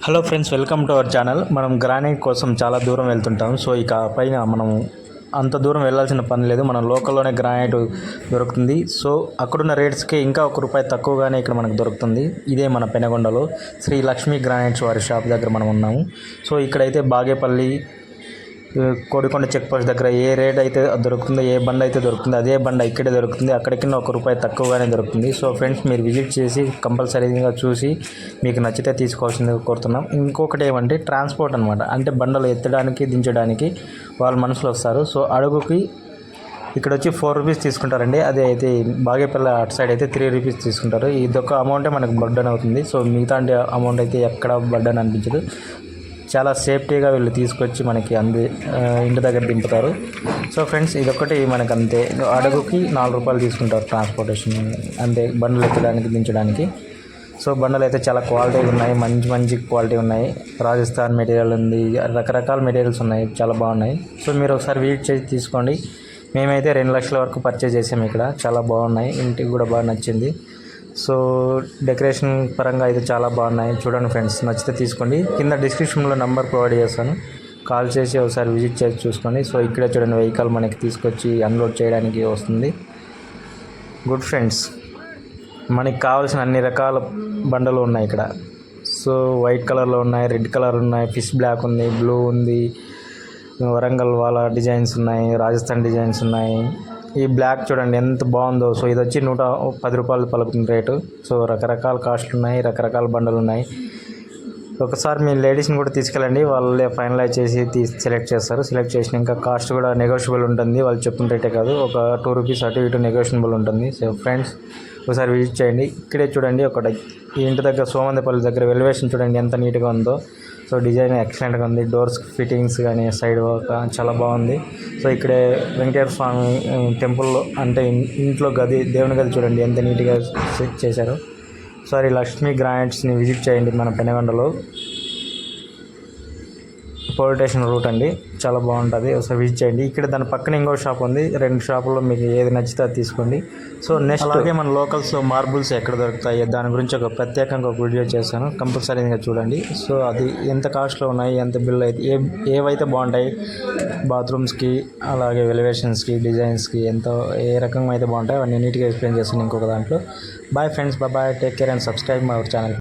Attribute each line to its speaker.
Speaker 1: Hello friends, welcome to our channel. మనం granite కోసం చాలా దూరం వెళ్తుంటాం. సో ఇక పైన మనం అంత దూరం వెళ్ళాల్సిన పని లేదు. మనం లోకల్లోనే గ్రానైట్ దొరుకుతుంది. సో అక్కడున్న రేట్స్కి ఇంకా ₹1 తక్కువగానే ఇక్కడ మనకు దొరుకుతుంది. ఇదే మన పెనగొండలో శ్రీ లక్ష్మీ గ్రానైట్స్ వారి షాప్ దగ్గర మనం ఉన్నాము. సో ఇక్కడైతే బాగేపల్లి కోడికొండ చెక్ పోస్ట్ దగ్గర ఏ రేట్ అయితే దొరుకుతుందో, ఏ బండ అయితే దొరుకుతుందో అదే బండ ఇక్కడే దొరుకుతుంది. అక్కడికి ₹1 తక్కువగానే దొరుకుతుంది. సో ఫ్రెండ్స్, మీరు విజిట్ చేసి కంపల్సరీగా చూసి మీకు నచ్చితే తీసుకోవాల్సిందిగా కోరుతున్నాం. ఇంకొకటి ఏమంటే ట్రాన్స్పోర్ట్ అనమాట. అంటే బండలు ఎత్తడానికి దించడానికి వాళ్ళ మనుషులు వస్తారు. సో అడుగుకి ఇక్కడ వచ్చి ₹4 తీసుకుంటారండి. అదే అయితే బాగేపల్లి అటు సైడ్ అయితే ₹3 తీసుకుంటారు. ఇదొక అమౌంటే మనకు బర్డన్ అవుతుంది. సో మిగతా అమౌంట్ అయితే ఎక్కడ బర్డన్ అనిపించదు. చాలా సేఫ్టీగా వీళ్ళు తీసుకొచ్చి మనకి ఇంటి దగ్గర దింపుతారు. సో ఫ్రెండ్స్, ఇదొకటి మనకు అంతే. అడుగుకి ₹4 తీసుకుంటారు ట్రాన్స్పోర్టేషన్, అంతే బండలు ఎత్తడానికి దించడానికి. సో బండలు అయితే చాలా క్వాలిటీ ఉన్నాయి, మంచి క్వాలిటీ ఉన్నాయి. రాజస్థాన్ మెటీరియల్ ఉంది, రకరకాల మెటీరియల్స్ ఉన్నాయి, చాలా బాగున్నాయి. సో మీరు ఒకసారి విజిట్ చేసి తీసుకోండి. మేమైతే 2 లక్షల వరకు పర్చేజ్ చేసాము. ఇక్కడ చాలా బాగున్నాయి, ఇంటికి కూడా బాగా నచ్చింది. సో డెకరేషన్ పరంగా అయితే చాలా బాగున్నాయి. చూడండి ఫ్రెండ్స్, నచ్చితే తీసుకోండి. కింద డిస్క్రిప్షన్లో నెంబర్ ప్రొవైడ్ చేస్తాను, కాల్ చేసి ఒకసారి విజిట్ చేసి చూసుకోండి. సో ఇక్కడే చూడండి, వెహికల్ మనకి తీసుకొచ్చి అన్లోడ్ చేయడానికి వస్తుంది. గుడ్ ఫ్రెండ్స్, మనకి కావాల్సిన అన్ని రకాల బండలు ఉన్నాయి ఇక్కడ. సో వైట్ కలర్లో ఉన్నాయి, రెడ్ కలర్ ఉన్నాయి, ఫిష్ బ్లాక్ ఉంది, బ్లూ ఉంది, వరంగల్ వాళ్ళ డిజైన్స్ ఉన్నాయి, రాజస్థాన్ డిజైన్స్ ఉన్నాయి. ఈ బ్లాక్ చూడండి ఎంత బాగుందో. సో ఇది వచ్చి ₹110 పలుకుతుంది రేటు. సో రకరకాల కాస్ట్లు ఉన్నాయి, రకరకాల బండలు ఉన్నాయి. ఒకసారి మీ లేడీస్ని కూడా తీసుకెళ్ళండి, వాళ్ళే ఫైనలైజ్ చేసి సెలెక్ట్ చేస్తారు. సెలెక్ట్ చేసినాక కాస్ట్ కూడా నెగోషియబుల్ ఉంటుంది. వాళ్ళు చెప్పిన రేటే కాదు, ఒక ₹2 అటు ఇటు నెగోషియబుల్ ఉంటుంది. సో ఫ్రెండ్స్, ఒకసారి విజిట్ చేయండి. ఇక్కడే చూడండి, ఈ ఇంటి దగ్గర సోమందేపల్లి దగ్గర ఎలివేషన్ చూడండి ఎంత నీట్గా ఉందో. సో డిజైన్ ఎక్సలెంట్గా ఉంది. డోర్స్ ఫిట్టింగ్స్ కానీ సైడ్ వర్క్ చాలా బాగుంది. సో ఇక్కడే వెంకటేశ్వర స్వామి టెంపుల్లో అంటే ఇంట్లో దేవుని గది చూడండి ఎంత నీట్గా సెట్ చేశారు. సారీ, లక్ష్మీ గ్రానైట్స్ని విజిట్ చేయండి మన పెనగొండలో. పోలీస్ స్టేషన్ రూట్ అండి, చాలా బాగుంటుంది. ఒకసారి విజిట్ చేయండి. ఇక్కడ దాని పక్కన ఇంకో షాప్ ఉంది. 2 షాపుల్లో మీకు ఏది నచ్చితే అది తీసుకోండి. సో నెక్స్ట్ అలాగే మన లోకల్స్లో మార్బుల్స్ ఎక్కడ దొరుకుతాయి దాని గురించి ప్రత్యేకంగా ఒక వీడియో చేశాను, కంపల్సరీగా చూడండి. సో అది ఎంత కాస్ట్లో ఉన్నాయి, ఎంత బిల్ అయితే ఏవైతే బాగుంటాయి బాత్రూమ్స్కి, అలాగే ఎలివేషన్స్కి, డిజైన్స్కి ఏ రకంగా అయితే బాగుంటాయి అవన్నీ నీట్గా ఎక్స్ప్లెయిన్ చేస్తాను ఇంకొక దాంట్లో. Bye friends, bye, take care and subscribe my our channel.